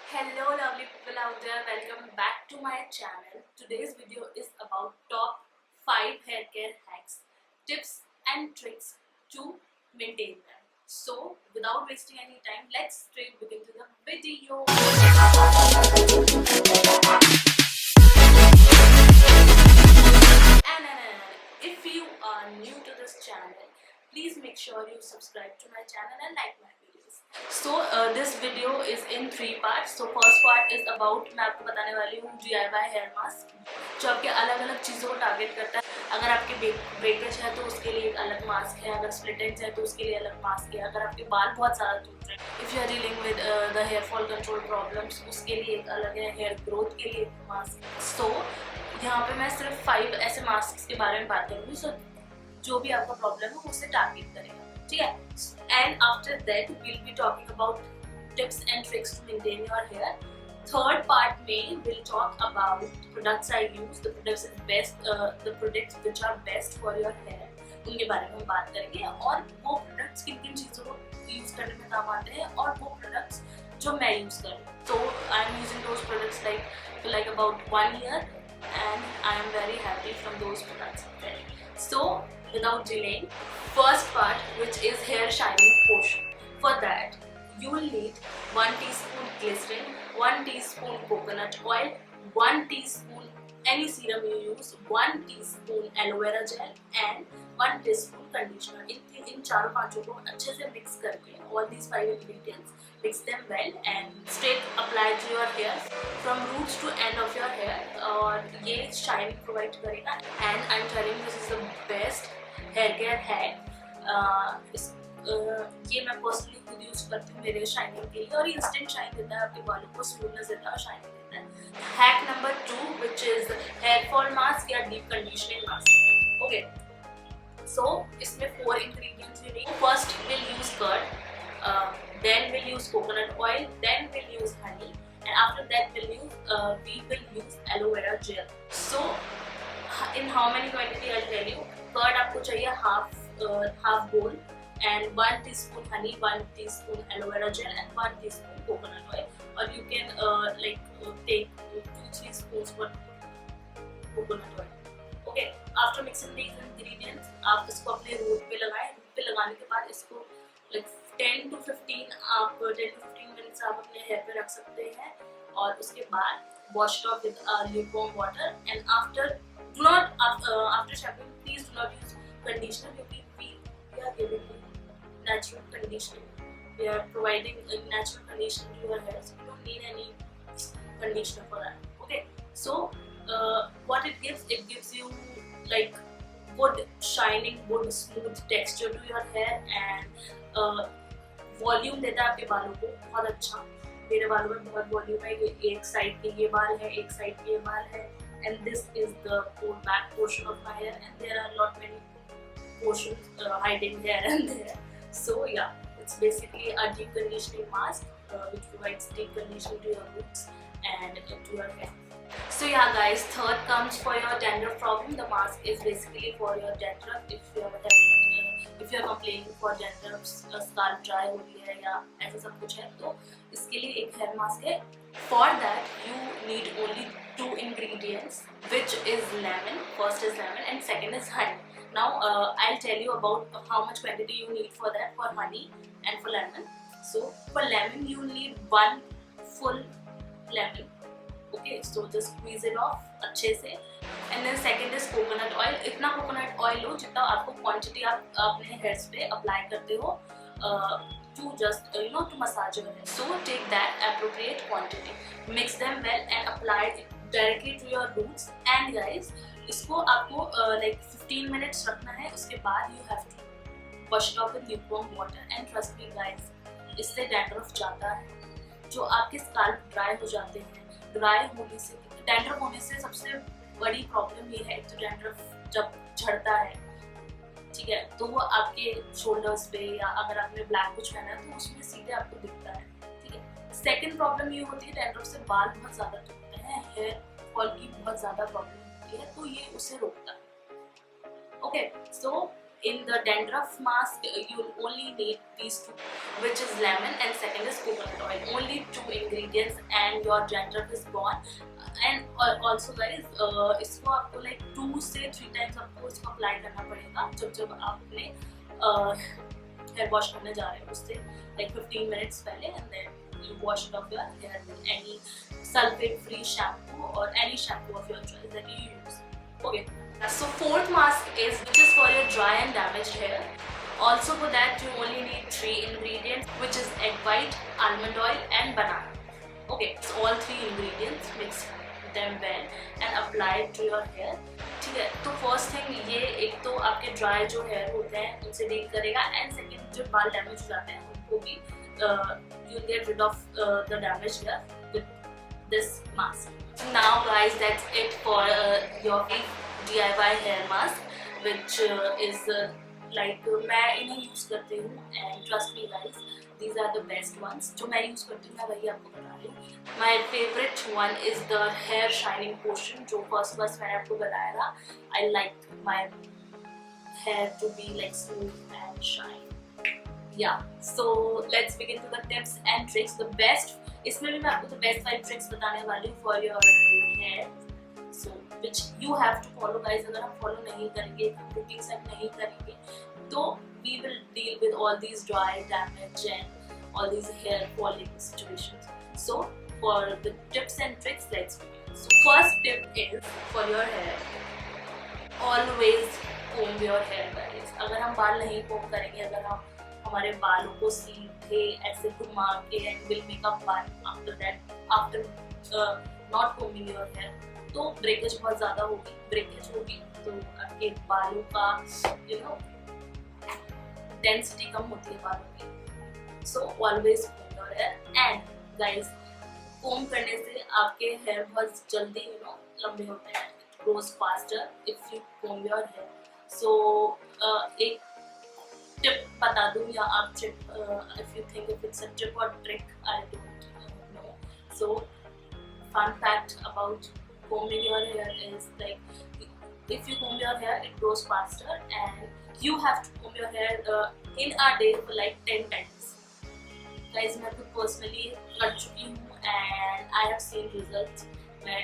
Hello lovely people out there, welcome back to my channel. Today's video is about top 5 hair care hacks, tips and tricks to maintain them. So without wasting any time, let's straight begin to the video. And if you are new to this channel, please make sure you subscribe to my channel and like my videos. So this video is in 3 parts. So first part is about, मैं आपको बताने वाली हूँ DIY hair mask जो आपके अलग अलग चीज़ों को टारगेट करता है. अगर आपके ब्रेकेज है तो उसके लिए एक अलग मास्क है, अगर स्प्लिट एंड्स है तो उसके लिए अलग मास्क है, अगर आपके बाल बहुत ज़्यादा टूट रहे हैं, if you are dealing with the hair fall control problems, उसके लिए एक अलग है, हेयर ग्रोथ के लिए एक मास्क. सो यहाँ पे मैं सिर्फ 5 ऐसे मास्क के बारे में बात करूँगी. सो जो भी आपका प्रॉब्लम है उससे टारगेट करेगा, ठीक है. And after that will be talking about tips and tricks to maintain your hair. Third part में will talk about products I use, the products which are best for your hair, उनके बारे में हम बात करेंगे और वो प्रोडक्ट्स किन किन चीज़ों को यूज करने में काम आते हैं और वो प्रोडक्ट्स जो मैं यूज कर रही हूँ. तो I am using those products like about 1 year and I am very happy from those products. So without delaying, first part, which is hair shining portion. For that you will need 1 teaspoon glycerin, 1 teaspoon coconut oil, 1 teaspoon any serum you use, 1 teaspoon aloe vera gel and 1 teaspoon conditioner. इन चारों पांचों को अच्छे से mix करके, all these 5 ingredients, mix them well and straight apply to your hair from roots to end of your hair. और ये shining provide करेगा. And I am telling this is the best hair care hack. ये मैं personally खुद use करती हूँ मेरे shining के लिए और इंस्टेंट शाइन देता है, आपके बालों को स्मूथनेस देता है और शाइनिंग देता है. Hack number 2, which is here fall mask या डीप कंडीशनिंग मास्क. ओके, सो इसमें 4 ingredients you need. First we'll use curd, then we'll use coconut oil, then we'll use honey, and after that we will use aloe vera gel. So in how many quantity I'll tell you. Curd आपको चाहिए half bowl and 1 teaspoon honey, 1 teaspoon aloe vera gel and 1 teaspoon coconut oil. Or you can take 2-3 spoons for coconut oil. Okay, after mixing these ingredients, आप इसको अपने root पे लगाएं. Root पे लगाने के बाद इसको 10 to 15 minutes आप अपने हेयर पे रख सकते हैं और उसके बाद wash it of with lukewarm water. And after showering, please do not use conditioner क्योंकि we are giving you natural conditioning. We are providing a natural conditioner to your hair, so you don't need any conditioner for that. Okay, so what it gives you like good shining, good smooth texture to your hair and volume देता है आपके बालों को बहुत अच्छा. मेरे बालों में बहुत वॉल्यूम है. ये एक साइड के ये बाल है, एक साइड के ये बाल है, and this is the whole back portion of my hair and there are lot many portions hiding here and there. So yeah, it's basically a deep conditioning mask which provides deep conditioning to your roots and to your hair. So yeah guys, third comes for your dandruff problem. The mask is basically for your dandruff. If you are complaining for dandruff, scalp dry हो रही है या ऐसा सब कुछ है तो इसके लिए एक हेयर मास्क है. For that you need only 2 ingredients, which is lemon. First is lemon and second is honey. Now I'll tell you about how much quantity you need for that, for honey and for lemon. So for lemon you need 1 full lemon. Okay, so just squeeze it off अच्छे से. And then second is coconut oil. इतना coconut oil लो जितना आपको quantity आप अपने hairs पे apply करते हो to just to massage your hair. So take that appropriate quantity, mix them well and apply it directly to your roots. And guys, इसको आपको like 15 minutes रखना है. उसके बाद you have to wash it off with lukewarm water. And trust me guys, इससे dandruff जाता है. जो आपके scalp dry हो जाते हैं, ड्राई होने से, डैंड्रफ होने से सबसे बड़ी प्रॉब्लम ये है तो डैंड्रफ जब झड़ता है, ठीक है, तो वो आपके शोल्डर्स पे या अगर आपने ब्लैक कुछ पहना है तो उसमें सीधे आपको दिखता है, ठीक है. सेकंड प्रॉब्लम ये होती है डैंड्रफ से बाल बहुत ज़्यादा टूटते हैं, हेयर फॉल की बहुत ज़्यादा प्रॉब्लम होती है, तो ये उसे रोकता है. Okay, so in the dandruff mask you will only need these 2, which is lemon and second is coconut oil. Only 2 ingredients and your dandruff is gone. And also guys, इसको आपको like 2 से 3 times आपको इसको apply करना पड़ेगा जब आप अपने hair wash करने जा रहे हो, उससे like 15 minutes पहले, and then you wash it off your hair with any sulfate free shampoo or any shampoo of your choice that you use. Okay, so fourth mask is which is for your dry and damaged hair. Also for that you only need 3 ingredients, which is egg white, almond oil and banana. Okay, so all 3 ingredients, mix them well and apply it to your hair. ठीक है, तो first thing ये एक तो आपके dry जो hair होते हैं उनसे डील करेगा, एंड सेकेंड जो बाल डैमेज हो जाते हैं उनको भी you get rid of the damage hair with this mask. Now guys, that's it for your DIY hair mask, which is like मैं इन्हें यूज करती हूँ, and trust me guys, these are the best ones. जो मैं use करती हूँ मैं वही आपको बता रही हूँ. My favorite one is the hair shining potion, जो फर्स्ट मैंने आपको बताया था. I like my hair to be like smooth and shine. Yeah, so let's begin to the tips and tricks. The best, इसमें भी मैं आपको the best 5 tricks बताने वाली हूँ for your hair. So which you have to follow guys. अगर हम follow नहीं करेंगे, routine set नहीं करेंगे, तो we will deal with all these dry, damage and all these hair falling situations. So for the tips and tricks, let's begin. So first tip is for your hair, always comb your hair guys. अगर हम बाल नहीं comb करेंगे, अगर हम हमारे बालों को सीधे ऐसे घुमा के and will make up bun after that, after not combing your hair, तो ब्रेकेज बहुत ज़्यादा होगी. ब्रेकेज होगी तो आपके बालों का डेंसिटी कम होती है बालों की. So always comb your hair, and guys comb करने से आपके हेयर बहुत जल्दी लंबे होते हैं. It grows faster if you comb your hair. So एक टिप बता दूँ, या आप tip if you think if it's a tip और trick, I don't know. So fun fact about combing your hair is like if you comb your hair it grows faster, and you have to comb your hair in a day for like 10 times. Guys, मैं खुद personally कर चुकी हूँ and I have seen results. मैं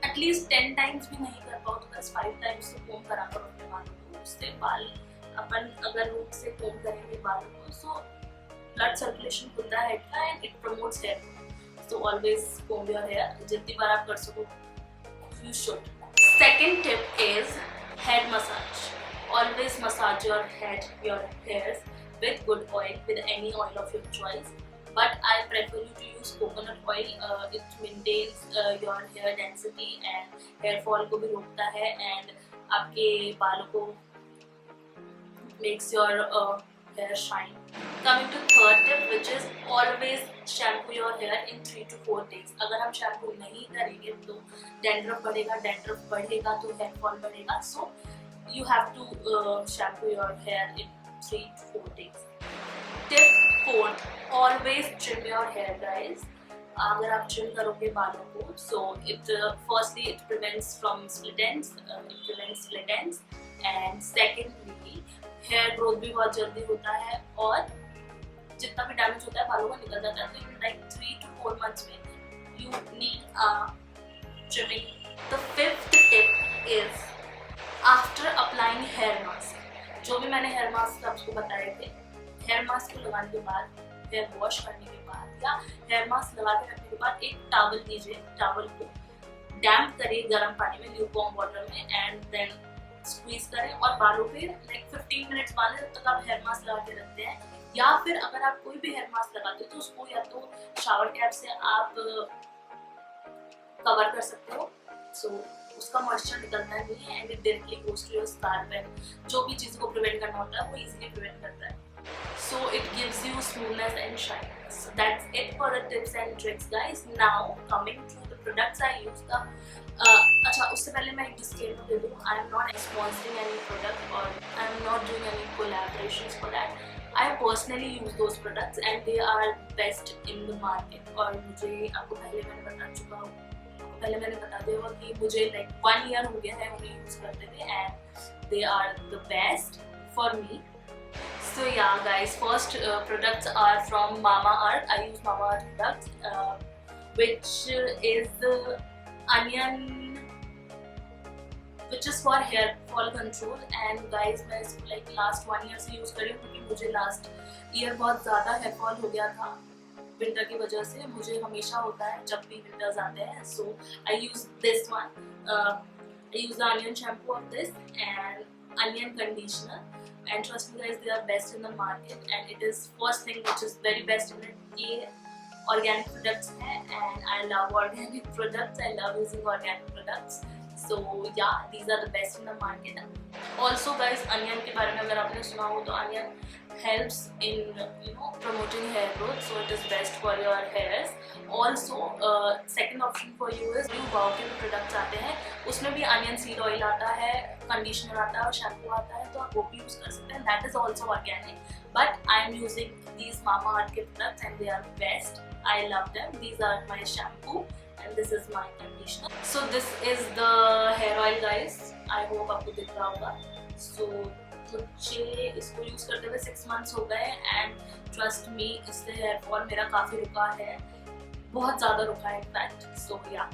at least 10 times भी नहीं कर पाऊँ तो बस 5 times तो comb करा करो अपने बालों को. उससे बाल अपन अगर रूट से comb करेंगे बालों को, so blood circulation खुलता है head का and it promotes hair. So always comb your hair. जितनी बार आप कर सको, you should. Second tip is head massage. Always massage your hairs with good oil, with any oil of your choice. But I prefer you to use coconut oil. It maintains your hair density and hair fall को भी रोकता है, and आपके बालों को makes your hair shine. Coming to third tip, which is always shampoo your hair in 3 to 4 days. अगर हम shampoo नहीं करेंगे तो dandruff बढ़ेगा तो hair fall बढ़ेगा. So you have to shampoo your hair in 3 to 4 days. Tip 4, always trim your hair guys. अगर आप trim करोगे बालों को, so firstly it prevents from split ends, and secondly hair growth भी बहुत जल्दी होता है, और जितना भी डैमेज होता है बालों का निकल जाता है. तो इन लाइक 3 to 4 months में you need trimming. The fifth tip is after applying hair mask. जो भी मैंने हेयर मास्क आपको बताए थे, हेयर मास्क को लगाने के बाद, हेयर वॉश करने के बाद या हेयर मास्क लगा के रखने के बाद एक टॉवल लीजिए. टॉवल को डैम्प करिए गर्म पानी में, ल्यूकवार्म वाटर में, एंड देन स्क्वीज करें और बालों पे लाइक 15 मिनट्स बाद जब तक आप हेयर मास्क लगा के रखते हैं. या फिर अगर आप कोई भी हेयर मास्क लगाते हो तो उसको या तो शावर कैप से आप कवर कर सकते हो. सो उसका मॉइस्चर निकलता नहीं है, and it directly goes to your scalp, and जो भी चीज़ को प्रिवेंट करना होता है वो इजीली प्रिवेंट करता है. So it gives you smoothness and shyness. So that's it for the tips and tricks guys. Now coming to the products I use. अच्छा, उससे पहले मैं एक disclaimer दे दूँ. I am not sponsoring any product or I am not doing any collaborations for that. I personally use those products and they are best in the market. और मुझे आपको पहले मैंने बता दिया होगा कि मुझे like 1 year हो गया है उन्हें use करते हुए, and they are the best for me. So yeah guys, first products are from Mamaearth. I use Mamaearth products. which is onion, which is for hair fall control. And guys मैं इसको like last 1 year से use कर रही हूँ क्योंकि मुझे last year बहुत ज़्यादा hair fall हो गया था विंटर की वजह से. मुझे हमेशा होता है जब भी विंटर्स आते हैं. So I use this one. I use the onion shampoo of this and onion conditioner. And trust me guys, they are best in the market. And it is first thing which is very best in it. ये organic products हैं and I love organic products. I love using organic products. So yeah, these are the best in the market. Also guys, onion के बारे में अगर आपने सुना हो तो onion helps in promoting hair growth, so it is best for your hairs. Also second option for you is जो वाव के products आते हैं उसमें भी onion seed oil आता है, conditioner आता है और shampoo आता है, तो आप वो भी use कर सकते हैं. That is also organic, but I am using these Mamaearth के products and they are best. I love them. These are my shampoo and this is my conditioner. So this is the hair oil guys. I hope आपको दिख रहा होगा. So मुझे इसको use करते हुए 6 months हो गए एंड ट्रस्ट मी इससे हेयर फॉल मेरा काफी रुका है, बहुत ज्यादा रुका है in fact. So yeah,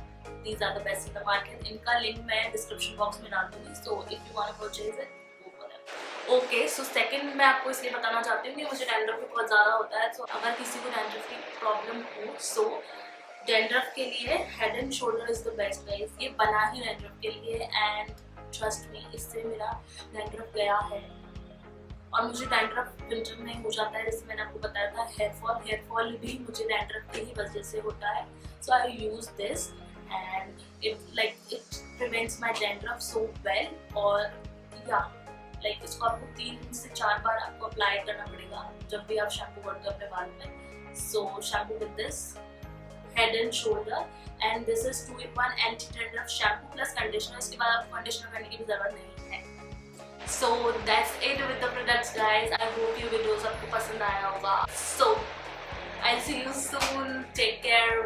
these are the best in the market. इनका लिंक मैं डिस्क्रिप्शन बॉक्स में डाल दूंगी. So if you want to purchase it, go for it. Okay, so second मैं आपको इसलिए बताना चाहती हूँ कि मुझे डैंड्रफ बहुत ज्यादा होता है. सो अगर किसी को डैंड्रफ की प्रॉब्लम हो, सो डैंड्रफ के लिए head and shoulder is the best guys. ये बना ही डैंड्रफ के लिए एंड ट्रस्ट मी इससे मेरा डैंड्रफ गया है. और मुझे डैंड्रफ विंटर में हो जाता है, जैसे मैंने आपको बताया था. हेयर फॉल भी मुझे डैंड्रफ की ही वजह से होता है. So I use this and it prevents my dandruff so well. और या इसको आपको 3 से 4 बार आपको अप्लाई करना पड़ेगा जब भी आप शैम्पू करते हो अपने बाल में. So shampoo with this Head and Shoulder and this is 2-in-1 anti-dandruff shampoo plus conditioner. इसके बाद आपको कंडीशनर करने की भी जरूरत नहीं है. So that's it with the products guys. I hope ये videos आपको पसंद आया होगा. So I'll see you soon. Take care.